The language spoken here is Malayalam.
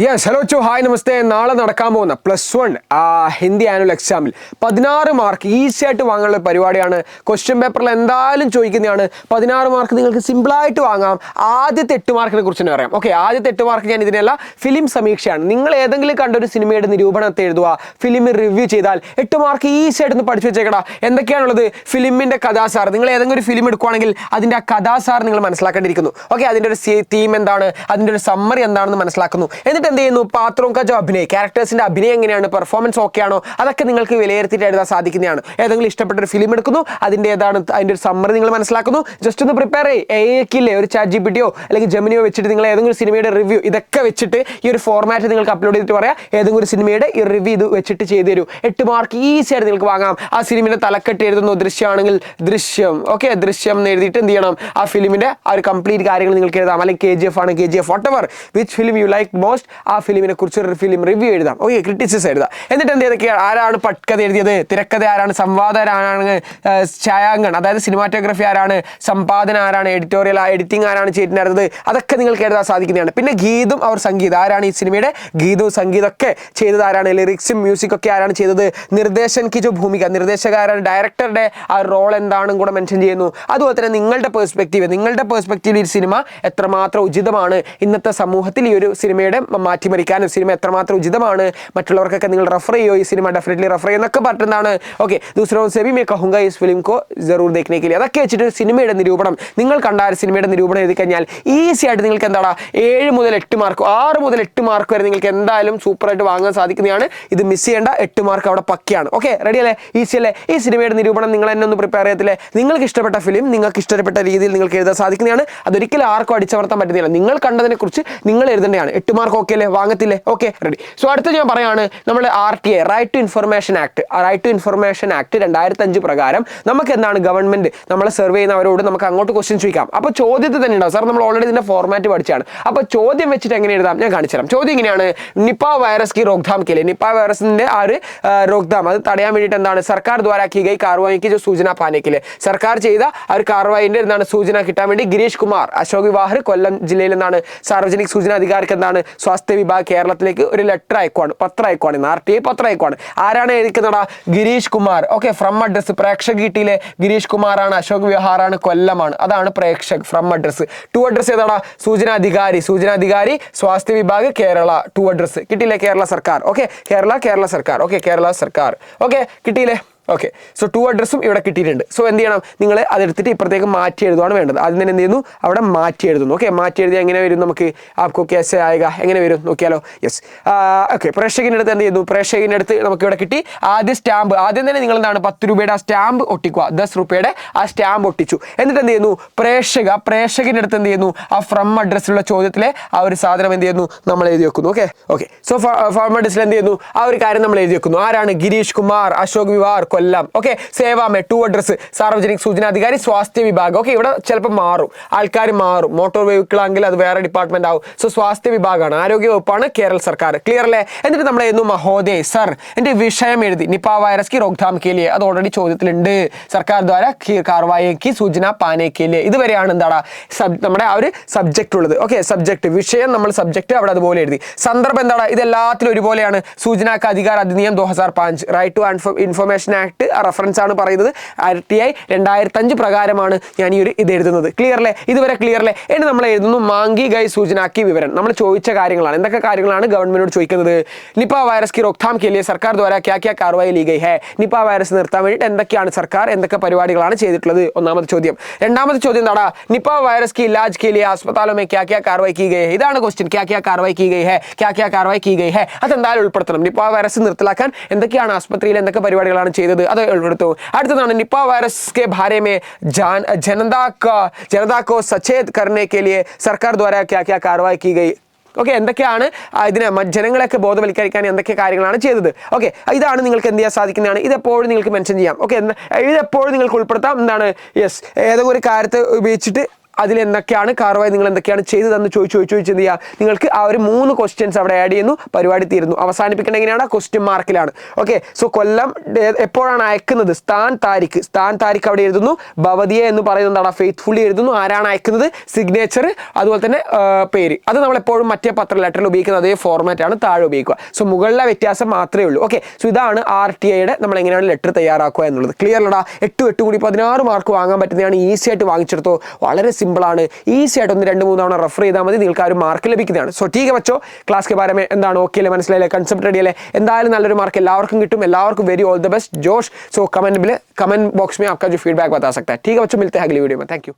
യെസ് ഹലോ ചോ ഹായ് നമസ്തേ. നാളെ നടക്കാൻ പോകുന്ന +1 ഹിന്ദി ആനുവൽ എക്സാമിൽ 16 മാർക്ക് ഈസി ആയിട്ട് വാങ്ങാനുള്ള പരിപാടിയാണ്. ക്വസ്റ്റ്യൻ പേപ്പറിൽ എന്തായാലും ചോദിക്കുന്നതാണ്. 16 മാർക്ക് നിങ്ങൾക്ക് സിമ്പിളായിട്ട് വാങ്ങാം. ആദ്യത്തെ 8 മാർക്കിനെ കുറിച്ച് തന്നെ പറയാം. ഓക്കെ, ആദ്യത്തെ 8 മാർക്ക് ഞാൻ ഇതിനെല്ലാം ഫിലിം സമീക്ഷയാണ്. നിങ്ങൾ ഏതെങ്കിലും കണ്ടൊരു സിനിമയുടെ നിരൂപണത്തെ എഴുതുക, ഫിലിം റിവ്യൂ ചെയ്താൽ 8 മാർക്ക് ഈസി ആയിട്ട് പഠിച്ചു വെച്ചേക്കടാ. എന്തൊക്കെയാണുള്ളത്? ഫിലിമിൻ്റെ കഥാസാർ. നിങ്ങൾ ഏതെങ്കിലും ഒരു ഫിലിം എടുക്കുകയാണെങ്കിൽ അതിൻ്റെ ആ കഥാസാർ നിങ്ങൾ മനസ്സിലാക്കേണ്ടിയിരിക്കുന്നു. ഓക്കെ, അതിൻ്റെ ഒരു തീം എന്താണ്, അതിൻ്റെ ഒരു സമ്മറി എന്താണെന്ന് മനസ്സിലാക്കുന്നു. എന്നിട്ട് എന്ത് ചെയ്യുന്നു? പാത്രോं का जो अभिनय, ക്യാരക്ടേഴ്സിന്റെ അഭിനയം എങ്ങനെയാണ്, പെർഫോമൻസ് ഓക്കെ ആണോ, അതൊക്കെ നിങ്ങൾക്ക് വിലയിരുത്തിയിട്ട് എഴുതാൻ സാധിക്കുന്നതാണ്. ഏതെങ്കിലും ഇഷ്ടപ്പെട്ട ഒരു ഫിലിം എടുക്കുന്നു, അതിൻ്റെ അതിൻ്റെ ഒരു സമ്മറി നിങ്ങൾ മനസ്സിലാക്കുന്നു. ജസ്റ്റ് ഒന്ന് പ്രിപ്പയർ ചെയ്യില്ലേ, ഒരു ChatGPT അല്ലെങ്കിൽ ജെമിനിയോ വെച്ചിട്ട് നിങ്ങൾ ഏതെങ്കിലും സിനിമയുടെ റിവ്യൂ ഇതൊക്കെ വെച്ചിട്ട് ഈ ഒരു ഫോർമാറ്റ് നിങ്ങൾക്ക് അപ്ലോഡ് ചെയ്തിട്ട് പറയാം ഏതെങ്കിലും ഒരു സിനിമയുടെ ഈ റിവ്യൂ ഇത് വെച്ചിട്ട് ചെയ്തു തരൂ. 8 മാർക്ക് ഈസി ആയിട്ട് നിങ്ങൾക്ക് വാങ്ങാം. ആ സിനിമയുടെ തലക്കെട്ട് എഴുതുന്നു, ദൃശ്യമാണെങ്കിൽ ദൃശ്യം, ഓക്കെ ദൃശ്യം എന്ന് എഴുതിയിട്ട് എന്ത് ചെയ്യണം, ആ ഫിലിമിന്റെ ആ ഒരു കംപ്ലീറ്റ് കാര്യങ്ങൾ നിങ്ങൾക്ക് എഴുതാം. അല്ലെങ്കിൽ KGF ആണ് KGF, what ever which film you like most, ആ ഫിലിമിനെ കുറിച്ച് ഒരു ഫിലിം റിവ്യൂ എഴുതാം. ഓക്കെ, ക്രിറ്റിസിസം എഴുതാം. എന്നിട്ട് എന്ത് ചെയ്തൊക്കെയാണ്, ആരാണ് പട്കഥ എഴുതിയത്, തിരക്കഥ ആരാണ്, സംവാദം ആരാണ്, ഛായാങ്കൺ അതായത് സിനിമാറ്റോഗ്രഫി ആരാണ്, സമ്പാദന ആരാണ്, എഡിറ്റോറിയൽ എഡിറ്റിംഗ് ആരാണ് ചെയ്തിട്ടുണ്ടായിരുന്നത്, അതൊക്കെ നിങ്ങൾക്ക് എഴുതാൻ സാധിക്കുന്നതാണ്. പിന്നെ ഗീതും അവർ സംഗീതം, ആരാണ് ഈ സിനിമയുടെ ഗീതവും സംഗീതമൊക്കെ ചെയ്തത് ആരാണ്, ലിറിക്സും മ്യൂസിക് ഒക്കെ ആരാണ് ചെയ്തത്, നിർദ്ദേശൻ കി ജോ ഭൂമിക, നിർദ്ദേശകാരാണ്, ഡയറക്ടറുടെ ആ റോൾ എന്താണെന്നും കൂടെ മെൻഷൻ ചെയ്യുന്നു. അതുപോലെ തന്നെ നിങ്ങളുടെ പേഴ്സ്പെക്റ്റീവിൽ ഈ സിനിമ എത്രമാത്രം ഉചിതമാണ് ഇന്നത്തെ സമൂഹത്തിൽ, ഈ ഒരു സിനിമയുടെ മാറ്റിമറിക്കാനും സിനിമ എത്രമാത്രം ഉചിതമാണ്, മറ്റുള്ളവർക്കൊക്കെ നിങ്ങൾ റെഫർ ചെയ്യുമോ, ഈ സിനിമ ഡെഫിനറ്റ്ലി റെഫർ ചെയ്യുന്നൊക്കെ പറ്റുന്നതാണ്. ഓക്കെ, ദൂസറോ സെബി മേ കഹുങ്ക ഇസ് ഫിലിം കോ ജറൂർ ദേഖ്നെ കെ ലിയെ, അതൊക്കെ വെച്ചിട്ട് സിനിമയുടെ നിരൂപണം നിങ്ങൾ കണ്ടാൽ സിനിമയുടെ നിരൂപണം എഴുതി കഴിഞ്ഞാൽ ഈസി ആയിട്ട് നിങ്ങൾക്ക് എന്താണ് 7 മുതൽ 8 മാർക്ക് 6 മുതൽ 8 മാർക്ക് വരെ നിങ്ങൾക്ക് എന്തായാലും സൂപ്പറായിട്ട് വാങ്ങാൻ സാധിക്കുന്നതാണ്. ഇത് മിസ് ചെയ്യേണ്ട, 8 മാർക്ക് അവിടെ പക്കയാണ്. ഓക്കെ, റെഡി അല്ലേ, ഈസി അല്ലേ? ഈ സിനിമയുടെ നിരൂപണം നിങ്ങൾ തന്നെ ഒന്ന് പ്രിപ്പയർ ചെയ്യത്തില്ലേ? നിങ്ങൾക്ക് ഇഷ്ടപ്പെട്ട ഫിലിം നിങ്ങൾക്ക് ഇഷ്ടപ്പെട്ട രീതിയിൽ നിങ്ങൾക്ക് എഴുതാൻ സാധിക്കുന്നതാണ്. അതൊരിക്കലും ആർക്കും അടിച്ചമർത്താൻ പറ്റുന്നില്ല. നിങ്ങൾ കണ്ടതിനെ കുറിച്ച് നിങ്ങൾ എഴുതേണ്ടതാണ്. 8 മാർക്ക് ഓക്കെ അല്ലേ, വാങ്ങത്തില്ലേ? Okay, ready. സോ അടുത്ത ഞാൻ പറയാണ്, നമ്മുടെ RTA right to information act 2005 പ്രകാരം നമുക്ക് എന്താണ് ഗവൺമെന്റ് നമ്മളെ സർവേ ചെയ്യുന്നവരോട് നമുക്ക് അങ്ങോട്ട് ക്വസ്റ്റ്യൻ ചോദിക്കാം. അപ്പോൾ ചോദ്യത്തിൽ തന്നെ ഉണ്ടാവും, സാർ നമ്മൾ ഓൾറെഡി ഇതിന്റെ ഫോർമാറ്റ് പഠിച്ചാണ്. അപ്പോൾ ചോദ്യം വെച്ചിട്ട് എങ്ങനെ എഴുതാം ഞാൻ കാണിച്ചു തരാം. ചോദ്യം ഇങ്ങനെയാണ്, നിപ്പ വൈറസ് की रोकथाम के लिए, നിപ്പ വൈറസിന്റെ ആ ഒരു रोकथाम അത് തടയാൻ വേണ്ടിയിട്ട് എന്താണ് സർക്കാർ ദ്വാരാ की गई कार्रवाई की जो सूचना पाने के लिए, സർക്കാർ ചെയ്ത ആ ഒരു കാർവായിന്റെ എന്താണ് സൂചന കിട്ടാൻ വേണ്ടി ഗിരീഷ് കുമാർ അശോക് വിവാഹർ കൊല്ലം ജില്ലയിൽ എന്താണ് സാർവജനിക സൂചന അധികാരിക്ക് എന്താണ് സ്വാസ്ഥ്യ വിഭാഗ് കേരളത്തിലേക്ക് ഒരു ലെറ്റർ അയക്കുവാണ്, പത്രം അയക്കുവാണ്, RTA പത്രം അയക്കുവാണ്. ആരാണ് എഴുതിക്കുന്നതാ? Girish Kumar. Okay, from address പ്രേക്ഷക് കിട്ടിയിലെ ഗിരീഷ് കുമാറാണ്, അശോക് വിഹാറാണ്, കൊല്ലമാണ്, അതാണ് പ്രേക്ഷക്. From address. ടു അഡ്രസ് ഏതാണ്? സൂചനാധികാരി സ്വാസ്ഥ്യ വിഭാഗ് കേരള. ടു അഡ്രസ് കിട്ടിയില്ലേ? കേരള സർക്കാർ. ഓക്കെ, കേരള സർക്കാർ. ഓക്കെ, കേരള സർക്കാർ. ഓക്കെ, കിട്ടിയില്ലേ? ഓക്കെ, സോ ടു അഡ്രസ്സും ഇവിടെ കിട്ടിയിട്ടുണ്ട്. സോ എന്ത് ചെയ്യണം, നിങ്ങൾ അതെടുത്തിട്ട് ഇപ്പുറത്തേക്ക് മാറ്റി എഴുതുകയാണ് വേണ്ടത്. ആദ്യം തന്നെ എന്ത് ചെയ്യുന്നു, അവിടെ മാറ്റി എഴുതുന്നു. ഓക്കെ, മാറ്റി എഴുതി എങ്ങനെ വരും, നമുക്ക് ആപ്കോ കേസ് ആയക എങ്ങനെ വരും നോക്കിയാലോ. യെസ്, ഓക്കെ, പ്രേക്ഷകൻ്റെ അടുത്ത് എന്ത് ചെയ്യുന്നു, പ്രേക്ഷകൻ്റെ അടുത്ത് നമുക്ക് ഇവിടെ കിട്ടി. ആദ്യം തന്നെ നിങ്ങൾ എന്താണ് 10 രൂപയുടെ ആ സ്റ്റാമ്പ് ഒട്ടിക്കുക, 10 രൂപയുടെ ആ സ്റ്റാമ്പ് ഒട്ടിച്ചു. എന്നിട്ട് എന്ത് ചെയ്യുന്നു, പ്രേക്ഷകൻ്റെ അടുത്ത് എന്ത് ചെയ്യുന്നു, ആ ഫ്രം അഡ്രസ്സിലുള്ള ചോദ്യത്തിലെ ആ ഒരു സാധനം എന്ത് ചെയ്യുന്നു, നമ്മൾ എഴുതി വെക്കുന്നു. ഓക്കെ, സോ ഫ്രം അഡ്രസ്സിൽ എന്ത് ചെയ്യുന്നു, ആ ഒരു കാര്യം നമ്മൾ എഴുതി വെക്കുന്നു. ആരാണ്? ഗിരീഷ് കുമാർ, അശോക് വിവാർ, കൊല്ലം. ഓക്കെ, സേവാമേ ടു അഡ്രസ് സാർവജനിക സൂചനാധികാരി സ്വാസ്ഥ്യ വിഭാഗ്. ഓക്കെ, ഇവിടെ ചിലപ്പോൾ മാറും, ആൾക്കാർ മാറും, മോട്ടോർ വെഹിക്കിൾ ആണെങ്കിൽ അത് വേറെ ഡിപ്പാർട്ട്മെന്റ് ആവും. സോ സ്വാസ്ഥ്യ വിഭാഗമാണ്, ആരോഗ്യ വകുപ്പാണ്, കേരള സർക്കാർ. ക്ലിയർ അല്ലേ? എന്നിട്ട് നമ്മൾ എഴുതുന്നു മഹോദയ് സർ, എന്റെ വിഷയം എഴുതി നിപ്പ വൈറസ് की रोकथाम के लिए, അത് ഓൾറെഡി ചോദ്യത്തിലുണ്ട്. സർക്കാർ ദ്വാര കാർവായി की सूचना पाने के लिए, ഇതുവരെയാണ് എന്താണ് നമ്മുടെ ആ ഒരു സബ്ജക്റ്റ് ഉള്ളത്. ഓക്കെ, സബ്ജക്ട് വിഷയം നമ്മൾ സബ്ജക്ട് അവിടെ അതുപോലെ എഴുതി. സന്ദർഭം എന്താണ്, ഇത് എല്ലാത്തിലും ഒരുപോലെയാണ്. സൂചനാക്ക അധികാർ അധിനിയം 2005 right to information act reference ആണ് പറയുന്നത്. RTA 2005 പ്രകാരമാണ് ഞാൻ ഈ ഒരു ഇത് എഴുതുന്നത്. ക്ലിയർ അല്ലേ? ഇതുവരെ ക്ലിയർ അല്ലേ? ഇനി നമ്മൾ എഴുതുന്നു മാങ്കി ഗൈ സൂചനാക്കി വിവരം. നമ്മൾ ചോദിച്ച കാര്യങ്ങളാണ്. എന്തൊക്കെ കാര്യങ്ങളാണ് ഗവൺമെന്റിനോട് ചോദിക്കുന്നത്? നിപ്പ വൈറസ് की रोकथाम के लिए സർക്കാർ ദ്വാര क्या क्या कार्रवाई ली गई है, നിപ്പ വൈറസ് നിർത്താൻ വേണ്ടിയിട്ട് എന്തൊക്കെയാണ് സർക്കാർ എന്തൊക്കെ പരിപാടികളാണ് ചെയ്തിട്ടുള്ളത്? ഒന്നാമത്തെ ചോദ്യം. രണ്ടാമത്തെ ചോദ്യം എന്താണ്? നിപ്പ വൈറസ് की इलाज के लिए अस्पतालों में क्या क्या कार्रवाई की गई है, ഇതാണ് ക്വസ്റ്റ്യൻ. क्या क्या कार्रवाई की गई है, क्या क्या कार्रवाई की गई है, അതെന്തായാലും ഉൾപ്പെടുത്തണം. നിപ്പ വൈറസ് നിർത്തലാക്കാൻ എന്തൊക്കെയാണ് ആസ്പത്രിയിൽ എന്തൊക്കെ പരിപാടികളാണ് ചെയ്തത് അത് ഉൾപ്പെടുത്തും. അടുത്തതാണ് നിപ്പ വൈറസ് के बारे में जनता को सचेत करने के लिए सरकार द्वारा क्या क्या कार्रवाई की गई. ഓക്കെ, എന്തൊക്കെയാണ് ഇതിനെ ജനങ്ങളെയൊക്കെ ബോധവൽക്കരിക്കാൻ എന്തൊക്കെ കാര്യങ്ങളാണ് ചെയ്തത്? ഓക്കെ, ഇതാണ് നിങ്ങൾക്ക് എന്ത് ചെയ്യാൻ സാധിക്കുന്നതാണ്. ഇതെപ്പോഴും നിങ്ങൾക്ക് മെൻഷൻ ചെയ്യാം. ഓക്കെ, ഇതെപ്പോഴും നിങ്ങൾക്ക് ഉൾപ്പെടുത്താം. എന്താണ്? യെസ്, ഏതെങ്കിലും ഒരു കാര്യത്തെ ഉപയോഗിച്ചിട്ട് അതിലെന്തൊക്കെയാണ് കാർവായി നിങ്ങൾ എന്തൊക്കെയാണ് ചെയ്തതെന്ന് ചോദിച്ച് എന്ത് ചെയ്യുക, നിങ്ങൾക്ക് ആ ഒരു 3 ക്വസ്റ്റ്യൻസ് അവിടെ ആഡ് ചെയ്യുന്നു, പരിപാടി തീരുന്നു. അവസാനിപ്പിക്കേണ്ട എങ്ങനെയാണ്? ക്വസ്റ്റ്യൻ മാർക്കിലാണ്. ഓക്കെ, സോ കൊല്ലം എപ്പോഴാണ് അയക്കുന്നത്? സ്ഥാൻ താരിഖ് അവിടെ എഴുതുന്നു. ഭവതിയെ എന്ന് പറയുന്നത് ഫെയ്ത്ത്ഫുള്ളി എഴുതുന്നു. ആരാണ് അയക്കുന്നത്? സിഗ്നേച്ചർ, അതുപോലെ തന്നെ പേര്. അത് നമ്മൾ എപ്പോഴും മറ്റേ പത്ര ലെറ്ററിൽ ഉപയോഗിക്കുന്ന അതേ ഫോർമാറ്റ് ആണ് താഴെ ഉപയോഗിക്കുക. സോ മുകളിലെ വ്യത്യാസം മാത്രമേ ഉള്ളൂ. ഓക്കെ, സോ ഇതാണ് RTIയുടെ നമ്മൾ എങ്ങനെയാണ് ലെറ്റർ തയ്യാറാക്കുക എന്നുള്ളത്. ക്ലിയർ അല്ലടാ? 8 കൂടി 16 മാർക്ക് വാങ്ങാൻ പറ്റുന്നതാണ്. ഈസി ആയിട്ട് വാങ്ങിച്ചെടുത്തോ, വളരെ സിമ്പിളാണ്. ഈസി ആയിട്ട് 1 2 3 തവണ റെഫർ ചെയ്താൽ മതി, നിങ്ങൾക്ക് ആ ഒരു മാർക്ക് ലഭിക്കുന്നതാണ്. സോ ടീക്ക് വെച്ചോ, ക്ലാസ് के बारे में എന്താണ്? ഓക്കെ അല്ലേ? മനസ്സിലായില്ലേ? കൺസെപ്റ്റ് റെഡി അല്ലേ? എന്തായാലും നല്ലൊരു മാർക്ക് എല്ലാവർക്കും കിട്ടും. എല്ലാവർക്കും വെരി ഓൾ ദ बेस्ट जोश. सो कमेंट बॉक्स में आपका जो फीडबैक बता सकता है. ठीक है बच्चों, मिलते हैं अगली वीडियो में. Thank you.